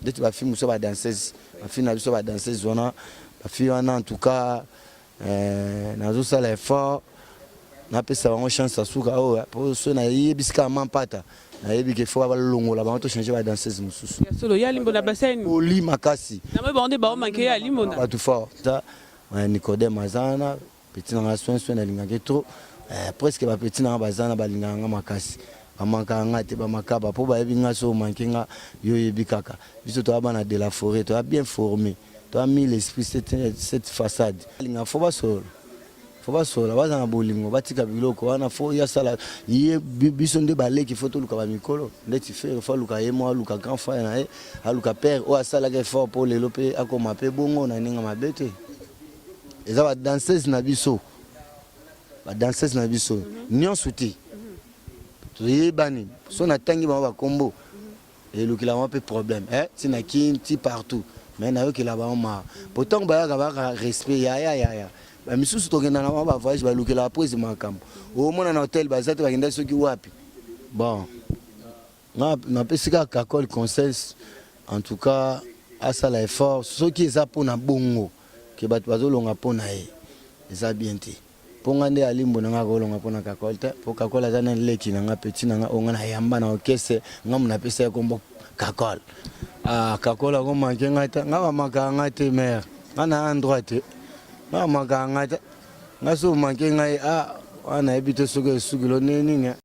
ndeti ba fille muso ba danseuse ba fille na biso ba danseuse wana ba fille wana en tout cas nazo sala effort na pesa bango chance asuka o pour so na yebisika mampata na yebi ke faut ba longola ba to changer ba danseuse mususu solo ya limbo na bassin oli makasi na me bande ba o manke ya limbo na ba tout fort ça Nicodème Azana petit na soin na lingaki trop presque ba petit na bazana ba linganga makasi amaka ngate ba makaba po ba yebi ngaso mankinga yo yebi kaka biso to abana de la forêt to a bien formé to a mis l'esprit cette façade linga faut ba sola bazana bolingo batika biloko wana fo ya sala ye biso nde baleki photo luka ba mikolo ndeti faire fa luka ye mo luka grand frère na ye aluka père o asala ke fort pour le lope akoma pe bongo na ninga mabete eza ba danseuse na biso nyonso te toyebani so na tangi ba kombo et le kilama pe problème tina kinti partout mais na yo kilaba ma pourtant ba ka respect ya ba misusu tokenda na ba voyage ba lukela après makambo au mona na hôtel ba zate ba kenda soki wapi bon na pesika kakol conseil en tout cas asala effort soki eza pona bongo ke bato bazolonga pona ye eza bien te ponga nde alimbo nanga kolonga pona kakol te po kakol azana leki nanga petit nanga onga na yamba na okese ngamu na pesa kombo kakol kakol ko manke ngata ngaba makanga te mère ngana endroit te ngaba makanga te ngaso manke ngai wana ebite soke sukilo nini nga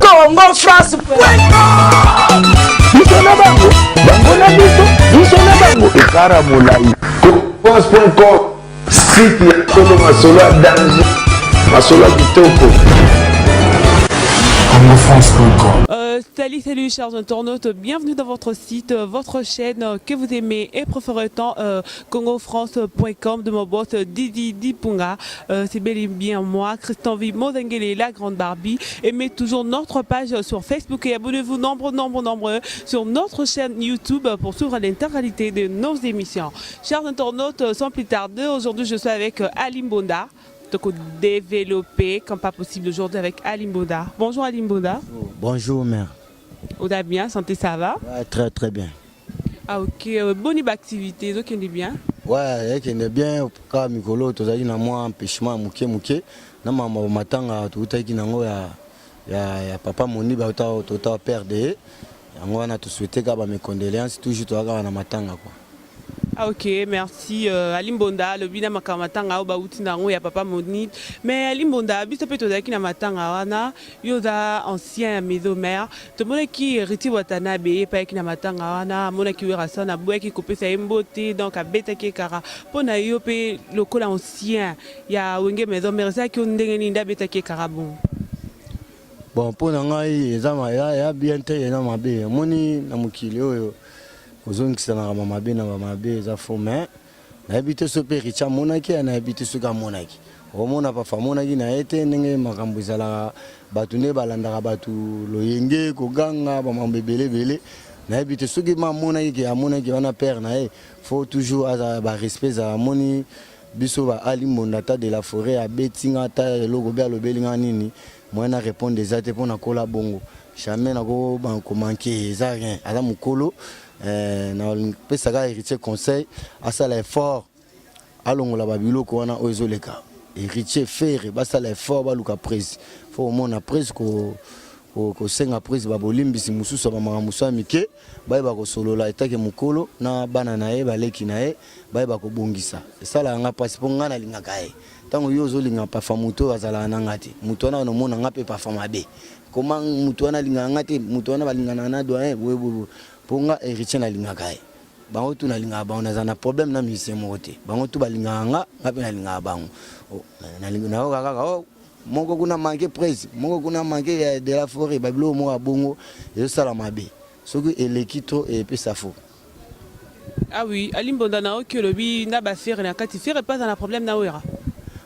Congo France bisona bango bangona bisona bango ekara molai France.com site ya Kolo Masolo danger Masolo kitoko CongoFrance.com. Salut chers internautes, bienvenue dans votre site, votre chaîne que vous aimez et préférez tant CongoFrance.com de mon boss Didi Dipunga. C'est bel et bien moi, Christian Mozengele, la grande Barbie. Aimez toujours notre page sur Facebook et abonnez-vous nombreux sur notre chaîne YouTube pour suivre l'intégralité de nos émissions. Chers internautes, sans plus tarder, aujourd'hui je suis avec Alimbonda. Donc développé comme pas possible aujourd'hui avec Alimbonda. Bonjour Alimbonda. Bonjour mère. On va bien, santé ça va? Ouais, très bien. Ah ok, bonne activité, donc on est bien. Ouais, on est bien. Quand Mikolo, tu as dit na moi empêchement muke. Na maman matanga tu as dit nango ya papa moni ba tota perdre. Yango na tu souhaiter ka ba mes condoléances toujours tu as na matanga quoi. Ah ok, merci Alimbonda, le bina makamatanga au bauti nango ya papa moni. Mais Alimbonda, biso pe tozaki na matanga wana, yoza ancien maison mère. To mona ki héritier Watanabe pa ki na matanga wana, mona ki wera sana boye ki kopesa mbote donc abeta ki kara. Pona yo pe lokola ancien ya wenge maison mère ça ki ndenge ni ndabeta ki kara bon. Bon pona ngai ezama ya bien te na mabe. Moni na mukili oyo. Ozongisa na mabe na mabe za faux mais na habité so pe richa monaki na habité so ka monaki omona pa fa monaki na ete ndenge makambo ezala batu ne balandaka batu loyenge ko ganga ba mambebele bele na habité so ki monaki ke amonaki wana père na e faut toujours à ba respect za moni biso ba Alimbonda ta de la forêt a betinga ta logo be alobelinga nini moi na répondre des até pona kola bongo jamais na ko banko manquer za rien ala mukolo na pesaka héritier conseil asala effort alongola babiloko wana oyezoleka héritier faire basala effort baluka prise faut mona prise ko senga prise babolimbisi mususu bamaka musu amike bayeba kosolola etake mukolo na bana na ye baleki na ye bayeba kobongisa esala nga pasi mpo nga nalingaka ye ntango yo ozolinga pafa moto azalaka nanga te moto wana onomona nga mpe pafa mabe koma moto wana alingaka nga te moto wana balingana na doyen boyeboye ponga héritier na lingaka ye bango tu na lingaka bango nazana problème na musicien moko te bango tu balingaka nga mpe na lingaka bango na kaka moko kuna manke presse moko kuna manke de la forêt babilo moko bongo ezosala mabe soki eleki trop epesa fo. Ah oui, Alimbonda na oki lobi na ba faire na kati faire pas na problème na wera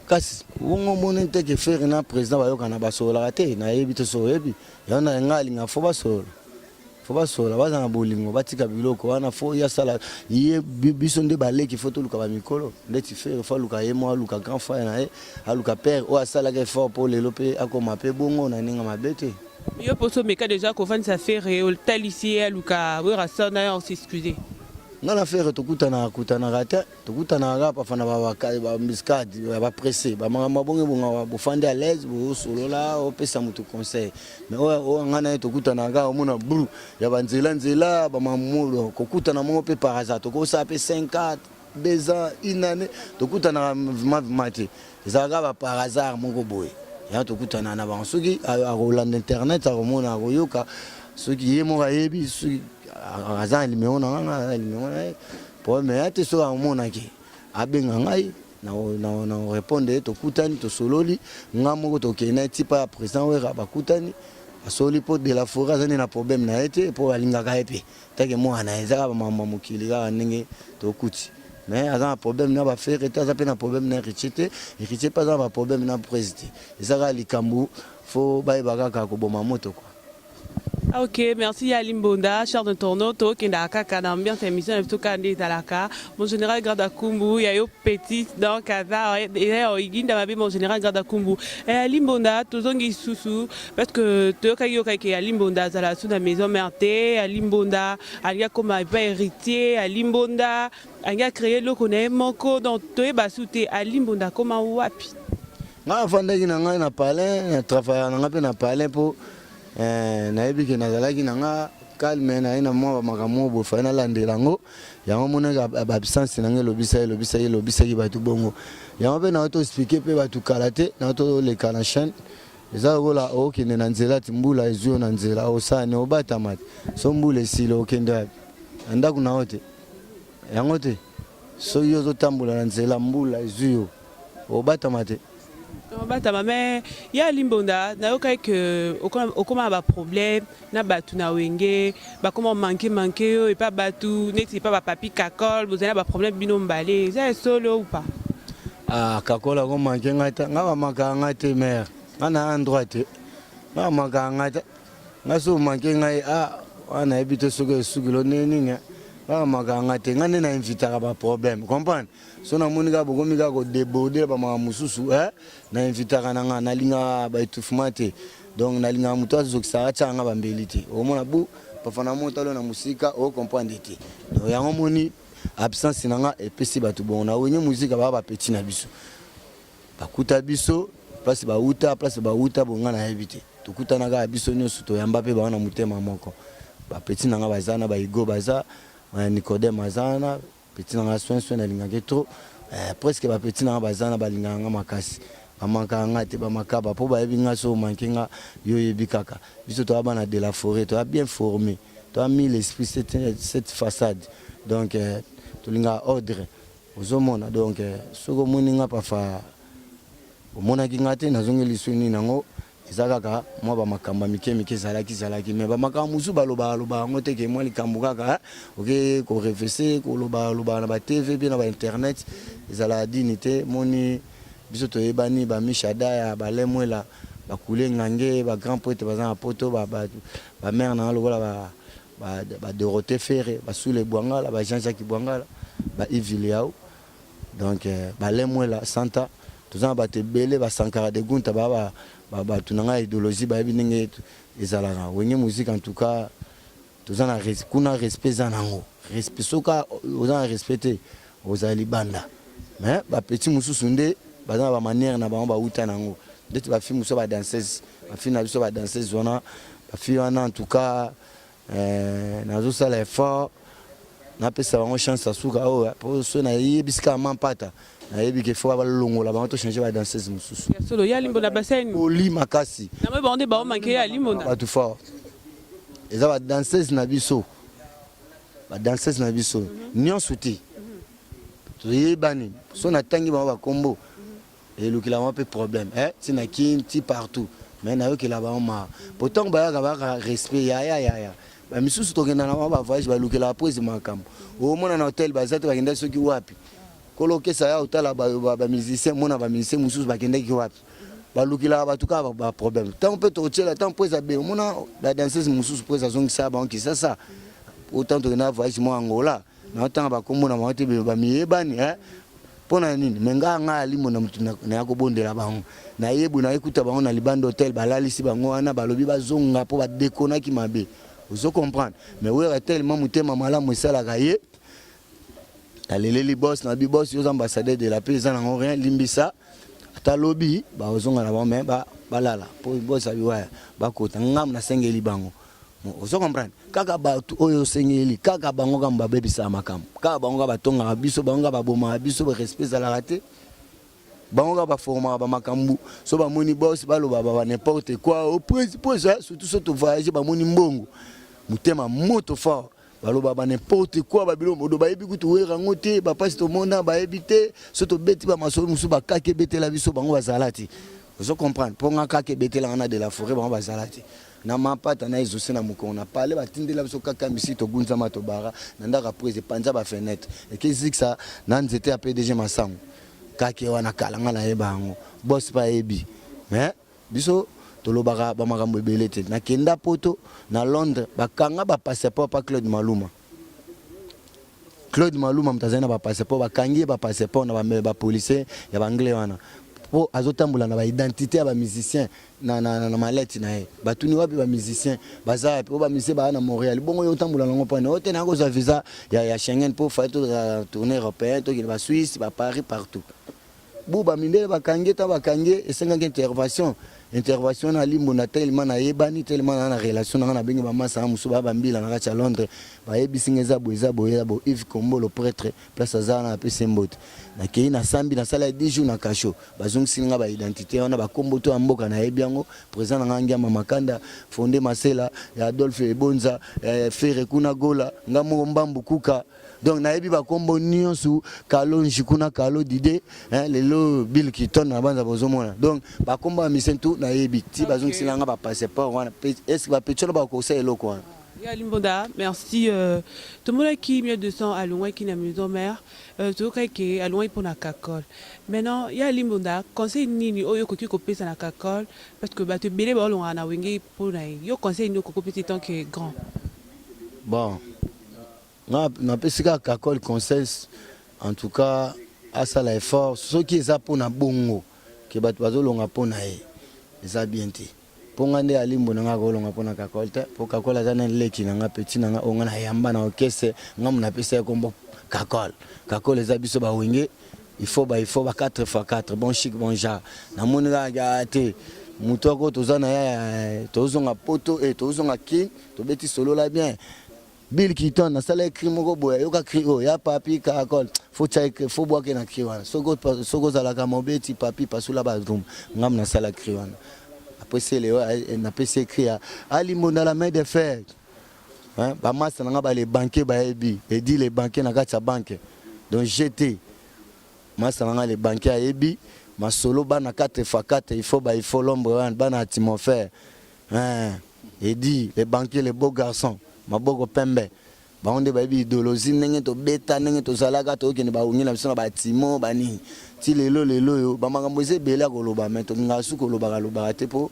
kasi wongo mona te ke faire na président bayoka na basola te na yebi to so yebi yana ngalinga fo basola faut pas sola bazana bolingo batika biloko wana fo ya sala ye biso nde baleki photo luka ba mikolo ndeti faire fa luka ye mo luka grand frère na ye aluka père o asala ke fort pour le lope akoma pe bongo na ninga mabete Yo poso meka déjà ko vendre sa faire au talicier luka wera sana on s'excuser. Ngana faire tokutana rate tokutana ga pa fana ba miskadi ba pressé ba mama bonge bonga bo fande à l'aise bo solo la o pesa mutu conseil mais o ngana tokutana ga o mona bru ya banzela nzela ba mamulo kokutana mo pe par hasard ko sa pe 5 2 ans une année tokutana mate zaga ba par hasard mon boy ya tokutana na ba soki a Roland internet a romona a yoka soki yemo ga yebi soki azan limeo na nga limeo po me ate so amona ki abenga ngai na répondre to kutani to sololi ngamo to kena tipa président wera bakutani asoli po de la forêt azani na problème na ete po alinga ka epe take mo ana ezaka ba mama mukili ka ndenge to kuti mais azan problème na ba faire eta za pe na problème na richete pas za ba problème na président ezaka likambu fo ba ibaka ko boma moto quoi. Ok, merci à Limbonda, cher de Toronto, qui est dans la ambiance émission, tout cas dans mon général Gradakumbu, il y a eu petit dans Kaza, et il y a mon général Gradakumbu. Et à Limbonda, tout le monde est sous, parce que tu as à Limbonda, à la sous la maison Merté, à Limbonda, il y a comme un héritier, à Limbonda, il y a créé le connaît, mon code, donc tu es basouté à Limbonda, comme un wapi. Nga fandaki na ngai na palais, na travailler na ngape na palais pour nayebi ke nazalaki nanga calme na ina mwa makambo bo fa na landelango yango mona ba absence na ngai lobisa ki batu bongo yango pe na auto expliquer pe batu kalate na auto le kana chaîne eza gola o kende na nzela timbula ezio na nzela o sane o batamate so mbula esilo okende anda kuna hote yango te so yo zo tambula na nzela mbula ezio o batamate. Mais il y a Limbonda, il y a un problème, il y a un comment manquer, et pas batou, n'est pas papi cacol, vous avez un problème binombalé, c'est solo ou pas? Ah, cacol, on manque un gâteau, on manque un gâteau, mère, on a un droit, on manque un gâteau, on manque un gâteau, on a habité sur le sucre, on manque un gâteau, on a invité à un problème, comprendre? So na monika bokomiga ko déborder ba mususu na invitaka nanga na linga ba itufumate donc na linga muto azokisa atanga ba mbeliti o mona bu pa fana moto na musika o comprendre te donc yango moni absence nanga epesi batu bon na wenye musika ba petit na biso bakuta biso place ba uta bonga na éviter tukuta naga biso nyoso to yamba pe ba na mutema moko ba petit nanga bazana ba igo baza Nicodème azana petit na soin na linga trop presque ba petit na bazana ba linga nga makasi amaka ngate ba makaba po ba ebinga so mankinga yo yebikaka biso to abana de la forêt to a bien formé to a mis l'esprit cette façade donc to linga ordre ozomona donc soko moninga pa fa omona kingate na zongeli swini nango ezakaka mwa ba makamba mike zalaki mais ba makamba musu baloba ngote ke mwa likambo kaka OK ko refese ko loba na ba TV bien na ba internet ezala dignité moni biso to ebani ba mishada ya ba lemwela ba kule ngange ba grand poète bazana poto ba mère na lokola ba Dorothée Ferré ba sous les Bwangala ba Jean-Jacques Bwangala ba Yves donc ba lemwela santa tozana ba te belé ba Sankara de Gunta ba tunanga idéologie ba binenge ezalaka wenye musique en tout cas tozana kuna respect zanango respect soka ozana respecter ozali banda mais ba petit mususu nde bazana ba manière na ba uta nango ndeti ba film so ba danseuse ba film na biso ba danseuse zona ba film en tout cas nazo sala effort na pesa bango chance asuka o po so na yebisika mampata na yebi ke fo ba longola ba to changer ba danseuse mususu solo ya Limbonda bassin oli makasi na mo bande ba manquer ya Limbonda ba tout fort eza ba danseuse na biso nyonso te to yebani so na tangi ba kombo et le kila pe problème tina kinti partout mais na yo kila ba ma pourtant ba ya respect ya ba misusu to kenda na ba voyage ba lukela pose makambo o mona na hotel bazate bakenda soki wapi koloke sa ya utala ba musicien mona ba musicien mususu bakenda ki wapi ba lukela ba tuka ba problème tant peut to tshela tant pose be mona la danseuse mususu pose zongi sa ba onki ça autant to na voyage mo Angola na tant ba komona ma te ba miyebani pona nini menga nga alimo na mutu na yakobondela bango na yebu na ekuta bango na libanda hotel balalisi bango wana balobi bazonga po ba déconaki mabe ozo comprendre mais ouais tellement mutema malamu esalaka ye aleleli boss na bi boss yo ambassadeur de la paix za na rien limbisa ata lobi ba ozonga na bango mais balala po boss abi wa bakota ngam na sengeli bango ozo comprendre kaka ba oyo sengeli kaka bango kamba bebisa makam kaka bango ba tonga biso bango ba boma biso ba respect za la raté bango ba forma ba makambu so ba moni boss baloba ba n'importe quoi au point ça surtout so to voyager ba moni mbongo mutema moto fort baloba ba n'importe quoi ba bilo modo ba yebi kutu wera ngote ba passe to mona ba ebité so to beti ba masolo musu ba kake bete la biso bango ba zalati ozo comprendre ponga kake bete la na de la forêt bango ba zalati na mapata na ezo sena moko na parler batindela biso kaka misi to gunza matobara na ndaka prise panza ba fenêtre et que ça na nzete a PDG masango kake wana kalanga na yebango boss pa ebi mais biso tolobaka ba makambo ebelete na kenda poto na Londres bakanga ba passeport pa Claude Maluma mtazana ba passeport bakangi ba passeport na ba policier ya ba anglais wana po azotambola na ba identité ya ba musicien na maleti na ye batuni wapi ba musicien baza po ba musicien ba na Montréal bongo yo tambola nango pa no tena ko za visa ya Schengen pour faire tournée européenne to ba Suisse ba Paris partout buba mindele bakangi ta bakangi esenga intervention na limbo na tellement na yebani tellement na relation na bengi ba masa musu ba mbila na kacha Londres ba yebisinga za bo Yves Kombo le prêtre place azana na pese mbote na kei na sambi na sala 10 jours na kasho bazongi singa ba identité wana ba kombo to amboka na yebiango président na ngia mama Makanda fondé Masela ya Adolphe Ebonza Fere kuna Gola ngamo mbambu kuka donc na yebi ba kombo nyonso kalo njikuna kalo dide lelo Bill Kiton na banza bozomona donc ba kombo ya misentu na yebi ti bazongi singa ba passeport wana est-ce ba petolo ba ko sa eloko wana Ya Limbonda, merci. Tout le monde qui est 200 à loin qui n'a maison mère, tout le monde qui est à loin pour la cacole. Maintenant, il y a Limbonda, conseil ni au yo côté copé ça la cacole parce que bah tu belé bon on a wingé pour la yo conseil ni au petit temps qui est grand. Bon, na pesika cacole conseil en tout cas à ça l'effort ceux qui est pour na bongo que bat bazolonga pona e eza bien te. Ponga nde alimbo nanga kolonga pona kakolta po kakola zana leki nanga petit nanga onga na yamba na okese ngamu na pesa kombo kakol eza biso ba wenge il faut ba 4x4 bon chic bon genre na moninga ga te mutoko tozana ya tozonga poto et tozonga king to beti solo la bien Bill Kiton na sala écrit moko boya yoka cri o ya papi kakol faut boire que na cri wana soko za la kamobeti papi pasula ba room ngamu na sala cri wana. Après c'est Léo n'a pas écrit à Limonda la main de fer hein ba massa nga ba les banquiers ba ebi et dit les banquiers na kata banque donc j'étais massa nga les banquiers a ebi ma solo ba na 4x4 il faut l'ombre ba na Timofer hein et dit les banquiers les beaux garçons ma bogo pembe ba onde ba ebi idéologie ndenge to beta ndenge to zalaka to kene ba ungina biso na ba Timo ba ni ti lelo yo ba makambo ezebela koloba mais to ngasu koloba te po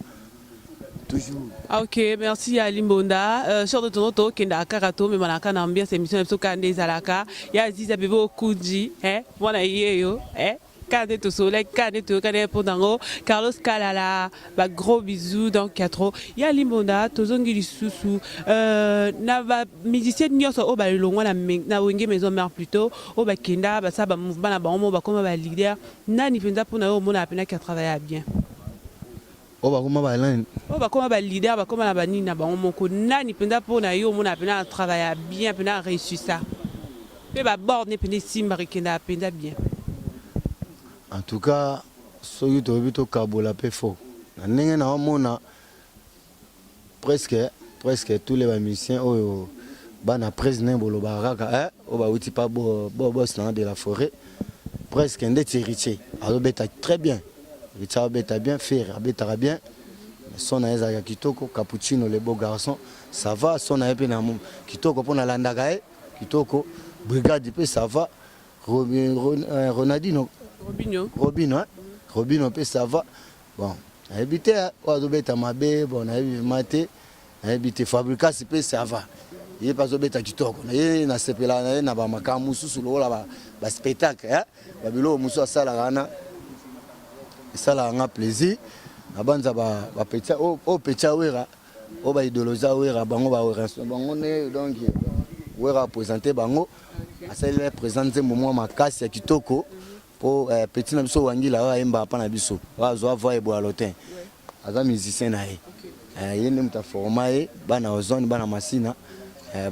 toujours. Ok, merci à Limbonda. Sur de ton auto, Kenda Karato, mais malaka na ambiance émission de Sokande Zalaka. Ya Ziza Bebo Kuji, voilà yo, Kade to soleil, Kade to Kade Pondango, Carlos Kalala, bah gros bisous dans 4 ans. Ya Limbonda, Tozongi Lisusu, na ba musicien nyonso o ba longo na wenge maison mère plutôt, o ba Kenda, ba ça ba mouvement na ba on ba comme ba leader, na ni penza pour na o mona pena qui travaille bien. O ba kuma ba lan o ba kuma ba leader ba kuma na ba nini na ba moko nani penda po na yo mona pena travailler bien pena réussir ça pe ba bord ne pena simba kenda penda bien en tout cas so you to bito kabola pe fo na ndenge na mona presque tous les musiciens oyo bana président boloba kaka o ba uti pa boss na de la forêt presque ndeti héritier alors beta très bien. Richard beta bien, faire beta bien. Son aïza kitoko, cappuccino les beaux garçons, ça va. Son aïpe na mou kitoko pour na landagae, kitoko brigade pe ça va. Ronaldinho, Robinho pe ça va. Bon, habité o beta mabe, bon habité maté, habité fabricat pe ça va. ye bazobeta kitoko na ye na sepela na ye na ba makamu susu lola ba spectacle ba bilo musu asala kana esala nga plaisir abanza ba petit o petit wera o ba idéologie wera bango ba wera bango ne donc wera présenter bango asala présenter moment makasi ya kitoko po petit na biso wangila wa emba pa na biso wa zo avoir ebo alotin aza musicien na ye ye ne muta forma ye bana ozone bana masina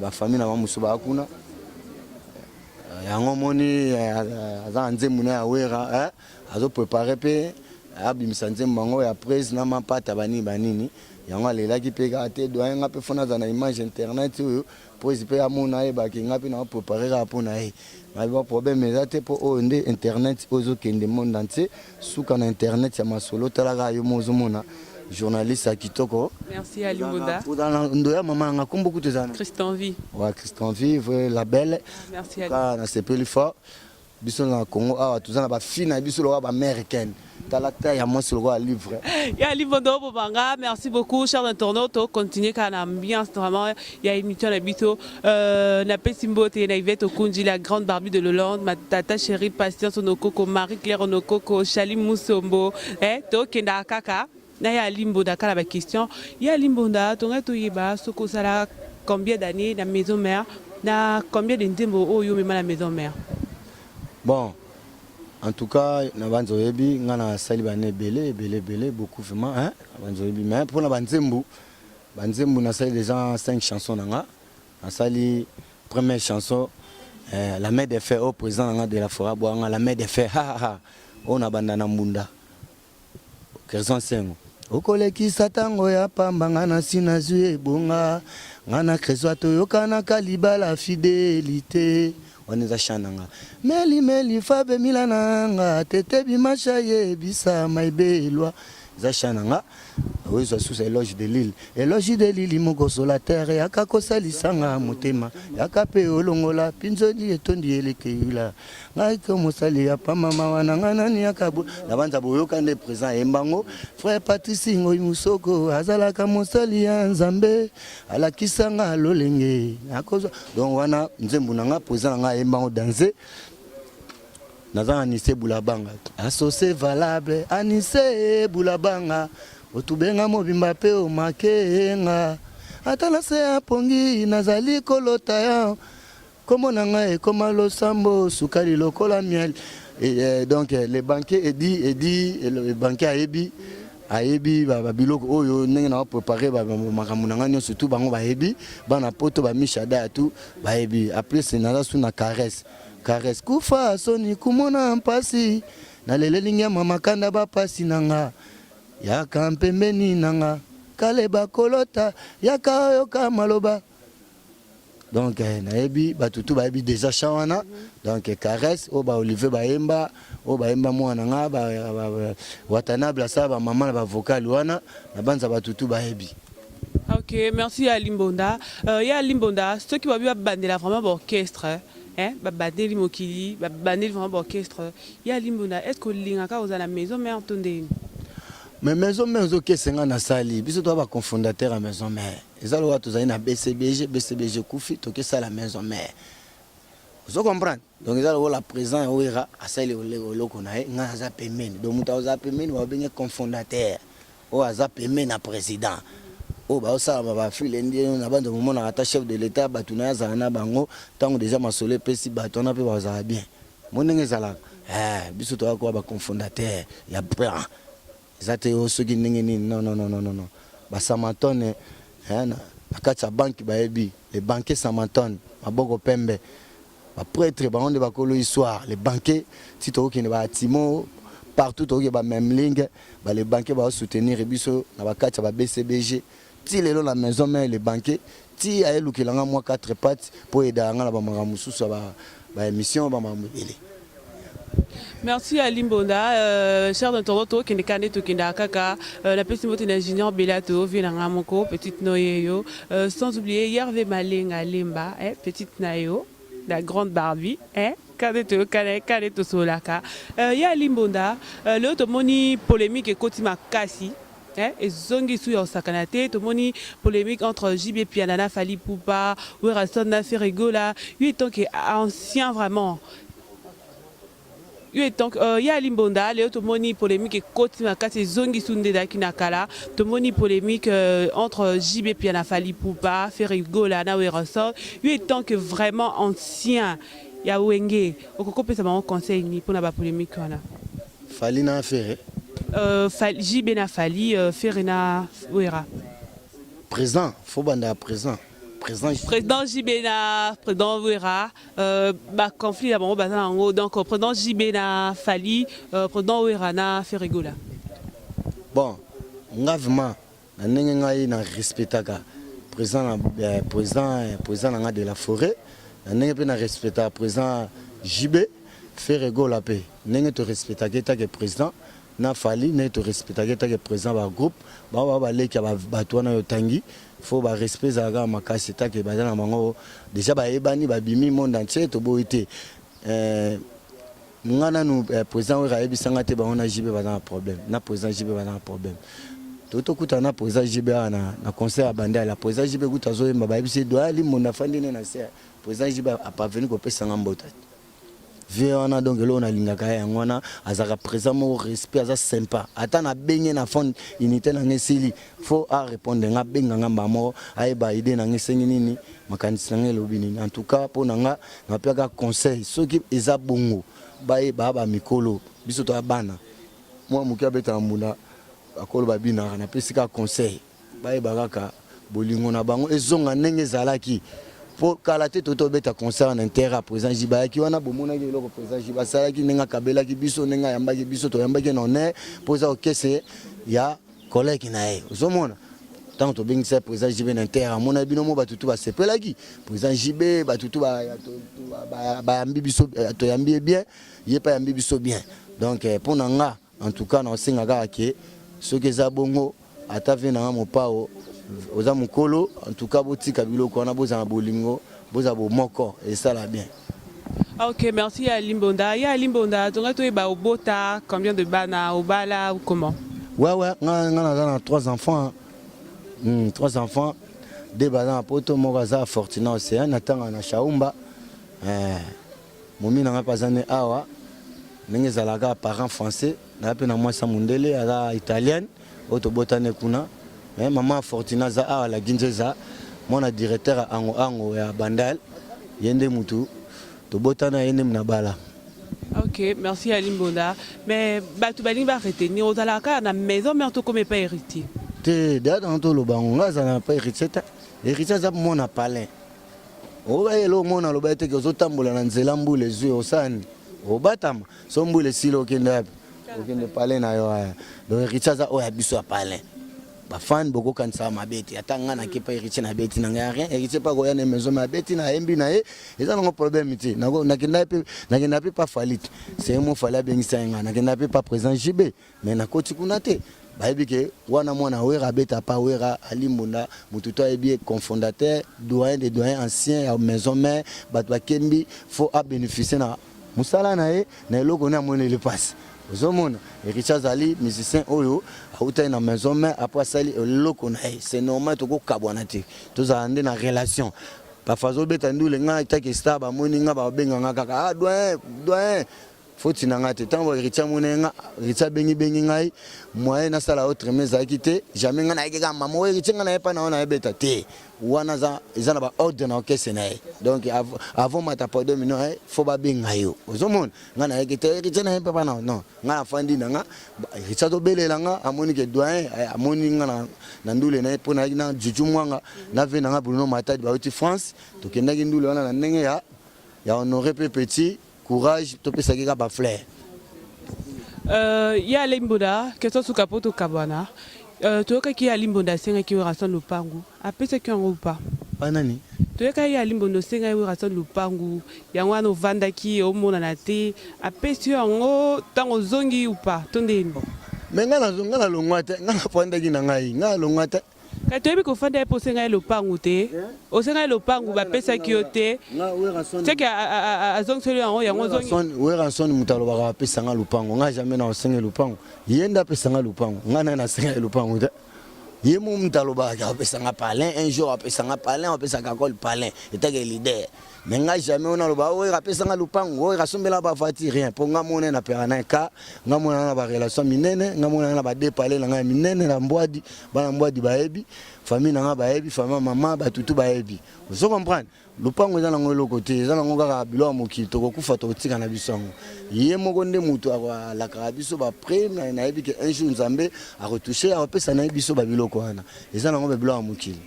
ba famille na bamusu ba kuna yango moni aza nzembo na ya wera azo préparer pe abimisa nzembo bango ya presse na mapata banini yango alelaki mpe kaka te doyen nga mpe fona aza na image internet oyo presse mpe amona ye bakenga mpe na préparer kaka mpo na ye mabiba problème eza te mpo oyo nde internet oyo ezokende monde entier suka na internet ya masolo talaka yo mo ozomona journaliste à kitoko. Merci à Limbonda. Ndoya maman nga kombo kutezana. Christian V. Ouais, Christian V, la belle. Merci à Limbonda. Na sepeli fort. Biso na Congo ah tuzana ba fille biso lo ba américaine. Talata ya moi sur le livre. Ya Limbonda Bobanga, merci beaucoup chers internautes. Continuez quand l'ambiance vraiment il y a une émission à bito na Pesimbo te na Yvette Okunji la grande Barbie de Lolande, ma tata chérie Patience Onokoko, Marie-Claire Onokoko, Chali Musombo, to kenda kaka. Il y a Limbonda, il y a la question. Il y a Limbonda, tu as combien d'années dans la maison mère, combien de temps dans la maison mère? Bon, en tout cas, na banzoyebi ngana sali bané belé beaucoup vraiment hein banzoyebi mais pour na banzembu na sali déjà 5 chansons nanga na sali première chanson la main des fers au président de la forêt boanga la main des fers ha on a bandana mbunda Kerson Sengo okolekisa tango ya pamba ngana sina zue bonga ngana krezo toyokana kaliba la fidélité oneza chananga meli fabe milananga tete bimasha ye bisa maibelwa za chananga oui ça sous éloge de l'île moko sur la terre yaka kosalisanga motema yaka pe olongola pinzoli etondi elekeula ngai ko mosali ya pa mama wana nganani yakabu na banza boyoka nde présent embango frère Patrice Ngoyi Musoko azalaka mosali ya Nzambe alakisanga lolenge akozo donc wana nzembu nanga présent nga embango danser naza Anissé Boulabanga associé valable Anissé Boulabanga otubenga mobimba pe o makenga atala se apongi nazali kolota ya komona ngai koma losambo sukali lokola miel et donc les banquiers Edi le banquier ayebi ba biloko oyo ndenge na préparer ba makambo na ngani surtout bango bayebi bana poto ba mishada tout bayebi après c'est naza suna caresse kufa soni kumona mpasi na lelelinga mama kanda ba pasi nanga yaka mpembeni nanga kaleba kolota yaka yoka maloba donc nayebi batutu bayebi déjà chawana donc caresse o ba Olivier baemba mwana nga ba watanable ça ba maman ba vocal wana na banza batutu bayebi. OK, merci à Limbonda. Il y a Limbonda, ceux qui vont bandela vraiment orchestre bandeli mokili bandeli vraiment orchestre. Il y a Limbonda, est-ce que lingaka aux à la maison mère tondeni? Mais maison mère ozo senga na sali biso to ba cofondateur à maison mère ezalo wa tozali na BCBG kufi to ke la maison mère vous comprenez donc ezalo la présent oira asali oloko na nga za pemeni donc muta za pemeni wa benye cofondateur o za pemeni na président o ba osala ba file ndi na bando momona ata chef de l'état batuna ya zana bango tango déjà masole pesi batona pe ba za bien monenge zala biso to ko ba cofondateur ya plan zate osoki ndenge nini non ba Samatone na kati ya banque bayebi les banquiers Samatone maboko pembe ba prêtre ba onde ba kolo histoire les banquiers si to okende ba Timo partout to ba même ligne ba les banquiers ba soutenir biso na ba kati ya ba BCBG ti lelo la maison mère les banquiers ti ayelukilanga moi 4 pattes pour aider nga na ba maramususu ba émission ba mamubele. Merci à Limbonda, cher internaute, qui est de Kaka, la petite moto ingénieur Belato, Vilangamoko, petite Noyeyo, sans oublier Yerve Malenga Lemba, petite Nayo, la grande Barbie, Kadeto Solaka. Il y a Limbonda, l'autre moni polémique et Kotima Kassi. et zongi sou ya sakanate to moni polémique entre JB Pianana Fali Poupa Werason na Ferregola lui étant que ancien vraiment. Donc, il y a Limbonda, les automoni polémique et côte makati zongi sunde da kinakala, tomoni polémique entre JB Piana Fali Poupa, Ferregola na Werason, lui étant que vraiment ancien, il y a Wenge, au coco peut savoir un conseil ni pour la polémique là. Fali na Ferre. JB na Fali, Ferre na Wera. Présent, faut banda présent. Président Jibena, président Wera, conflit d'abord donc président Jibena Fali, président Wera na Ferregola. Bon, vraiment, na respectaka président de la forêt, na respecta président JB Ferregola pe, to respectaka que président na Fali, to respectaka que président ba groupe, ba leki ba toana yo tangi. Faut ba respect zaga makasi ta ke bazana mango déjà ba ebani ba bimi monde entier to boité ngana nous président wa ebisanga te ba on a JB bazana problème na président JB bazana problème to kuta na président JB na conseil à bande la président JB kuta zo ba ebisi do ali monde afandi na se président JB a pas venu ko pesa ngambota viona donc là on a lingaka yangwana azaka présent mo respect aza sympa ata na benye na fond unité na ngesili faut a répondre nga benga ngamba mo ayeba idée na ngesengi nini makanisi na ngelobi nini en tout cas pour nga na peka conseil soki eza bongo ba mikolo biso to bana moi mukia beta muna akolo babina na pesika conseil ba kaka bolingo na bango ezonga ndenge zalaki pour kalaté toto beta concert en intérêt à présent Jiba qui wana bomona ki loko présent Jiba sala ki nenga kabela ki biso nenga yamba ki biso to yamba ki noné posa okese ya collègue na e ozomona tant to bing sa présent Jiba en intérêt mona bino mo batutu ba sepela ki présent Jiba batutu ba yambi biso to yambi bien yepa yambi biso bien donc pour nanga en tout cas na singa ka ke ce que za bongo ata vena mo pao oza mukolo en tout cas botika biloko na boza bolingo boza bo moko et ça la bien. OK, merci à Limbonda. Ya Limbonda, donc toi ba obota combien de bana obala ou comment? Ouais on a 3 enfants. 3 enfants, 2 bana à poto moraza Fortuna Océan natanga na Chaumba. Momi na pazane awa. Ninge zalaga parents français, na pe na mwasa mundele ala italienne, otobotane kuna. Maman Fortuna za a la Ginjeza mon directeur ango ya Bandal yende mutu to botana yende mnabala. OK, merci à Limbonda. Mais batu baling ba retenir aux alaka na maison mais en tout comme pas héritier. Te dans to lo bango za na pas héritier ta héritier za mona palin. O ba yelo mona lo ba te ke zo tambola na nzela mbule zwe osani. O batama so mbule silo kenda okende palin na yo. Donc héritier za o ya biso ya palin. Ba fan boko kansa mabeti atanga na kepa héritier na beti na rien héritier pas ko ya na maison mabeti na embi na e eza ngo problème ti na kenda pe pas falit c'est mo fala bengisa nga na kenda pe pas présent JB mais na koti kuna te ba ebike wana mwana wera beta pa wera Alimbonda mututo ebi cofondateur doyen des doyens anciens ya maison mère ba kembi faut a bénéficier na musala na e na eloko na mona le passe ozomona héritier zali musicien oyo auta na maison mais après ça loko na c'est normal to ko kabwana te to za ande na relation pa fazo beta ndule nga ta ke sta ba moni nga ba benga nga kaka doyen faut tinanga te tant héritier monenga héritier bengi ngai moyen na sala autre mais a quitté jamais nga na yeka mama héritier nga na pa na ona beta te wana za ezana ba ordre na okese na donc avant mata pa 2 minutes faut ba benga yo ozomona nga na yeka héritier na pa na non nga na fandi na nga héritier to belela nga amoni ke doyen amoni nga na ndule na po na juju mwanga na vena nga Bruno Matadi ba uti France to kenda ki ndule wana na ndenge ya honoré petit courage to pesa ki ka ba fleur ya Limbonda que to suka poto kabana to ka ki ya Limbonda senga ki wera son lupangu apesa ki ngo pa panani to ka ya Limbonda senga wera son lupangu yango no vanda ki o mona na te apesa ngo tango zongi ou pas tondeni mais nga na longwa te nga na fanda ki na ngai nga longwa te katoyebi kofanda posenga lopangu te osenga lopangu bapesa kiote c'est que azongeli yango zongi weranson mutalo baka pesanga lupango nga jamais na osenga lupango yenda pesanga lupango nga na senga lupango te yemo mutalo baka pesanga palin un jour apesanga palin apesanga kol palin etake leader mais nga jamais on a le ba wera pesanga lupango wera sombela ba fati rien pour nga mona na perana ka nga mona na ba relation minene nga mona na ba dépalé nga minene na mbwadi bana mbwadi baebi famille nga baebi famille maman ba tutu baebi vous comprenez lupango eza nango lokote eza nango kaka bilo mokito ko kufa to tika na bisongo ye moko nde mutu akwa la karabiso ba prime na ebi que un jour nzambe a retoucher a pesa na biso ba biloko wana eza nango ba bilo mokili.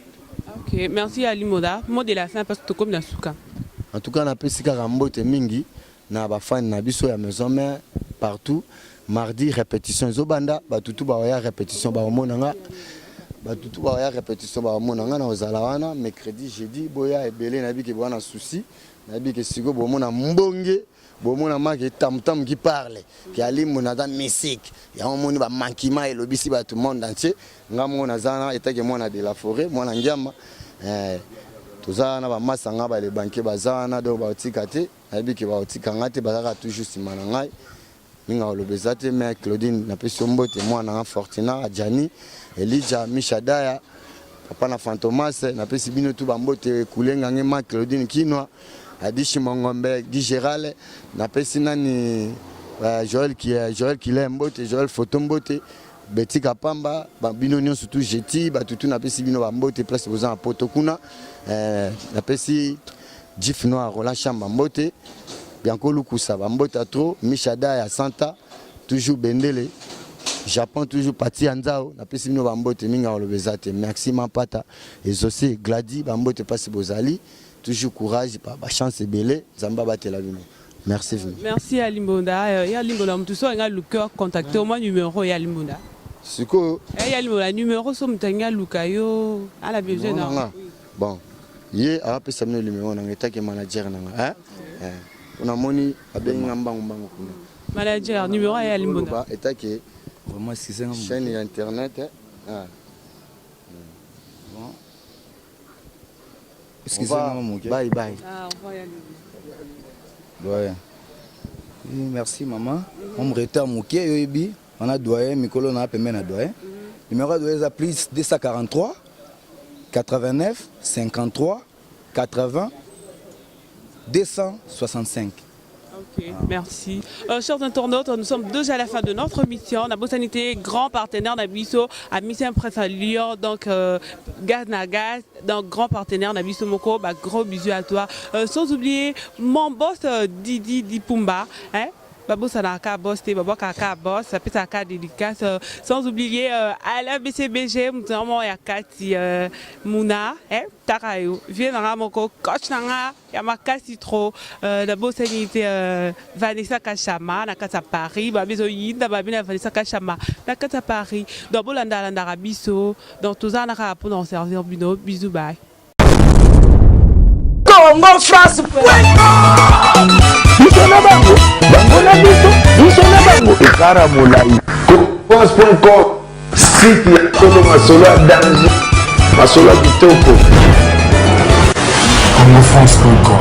OK, merci Ali Moda. Mot de la fin parce que comme Nasuka. En tout cas, on a pesi kaka mbote mingi na ba fan na biso ya maison mère partout. Mardi répétition zobanda, ba tutu ba ya répétition ba monanga. Ba tutu ba ya répétition ba monanga na ozala wana mercredi jeudi boya ebele na bi ke bwana souci. Na bi ke sigo bo mona mbonge, bo mona maki tam tam qui parle, qui ali mona da musique. Ya moni ba mankima et lobisi ba tout monde entier. Nga mona zana etake mona de la forêt, mona ngiama. Tozana ba masanga ba le banke bazana do ba otikate nabi ke ba otikanga te bazaka toujours simana ngai minga olobezate mais Claudine na peso mbote mwana nga Fortuna Adjani Elijah Mishadaya papa na Fantomas na pesi bino tu ba mbote kulenga ngema Claudine Kinwa Adishi Mongombe Guy Gérald na pesi nani Joël qui l'a mbote Joël photo mbote Betty Kapamba bino nyonso tout jeti ba tutu na pesi bino ba mbote place bozan a potokuna na pesi Jif Noir Roland Chamba mbote Bianco Lukusa ba mbote trop Mishada ya Santa toujours Bendele Japon toujours Pati Anzao na pesi bino ba mbote minga olobezate merci Mapata et aussi Gladi ba mbote passe bozali toujours courage ba chance belé zamba batela bino. Merci. Merci à Limbonda. Il y a Limbonda, tout ça, il y a le cœur contacté au moins numéro, il y a Limbonda. C'est quoi? Il y a le numéro, il y a Lukayo, à la besoin. Bon, il y a un numéro, on a un manager. On a moni, manager, numéro, il y a Limbonda. Chaîne internet. Excusez-moi, bye bye. Ah, on va y aller. Ouais. Merci maman. On me retard mouké on a doyen Mikolo na pemé na doyen. Numéro de la plus 243 89 53 80 265. Ok, merci. Chers internautes, nous sommes déjà à la fin de notre mission. La Sanité, grand partenaire d'Abisso, à Mission Presse à Lyon, donc Gaz Nagas, donc grand partenaire d'Abisso Moko, bah, gros bisous à toi. Sans oublier mon boss Didi Dipumba, hein? Babo Sanaka boss, Babo Kaka boss, ça peut être dédicace. Sans oublier à la BCBG, notamment Yakati Mouna, hein, Tarayo, viens dans Moko, coach Nanga, Yamakasi trop, la Sanité Vanessa Kachama, Nakata Paris, Babizo Yinda, Babina Vanessa Kachama, Nakata Paris, dans Bolanda Landarabiso, dans tout ça, Naka pour nous servir Bino, bisous, bye. Congo France Bisona bango bango na biso bisona bango ekara molai France.com site ya Congo masolo ya danger masolo ya kitoko Congo France.com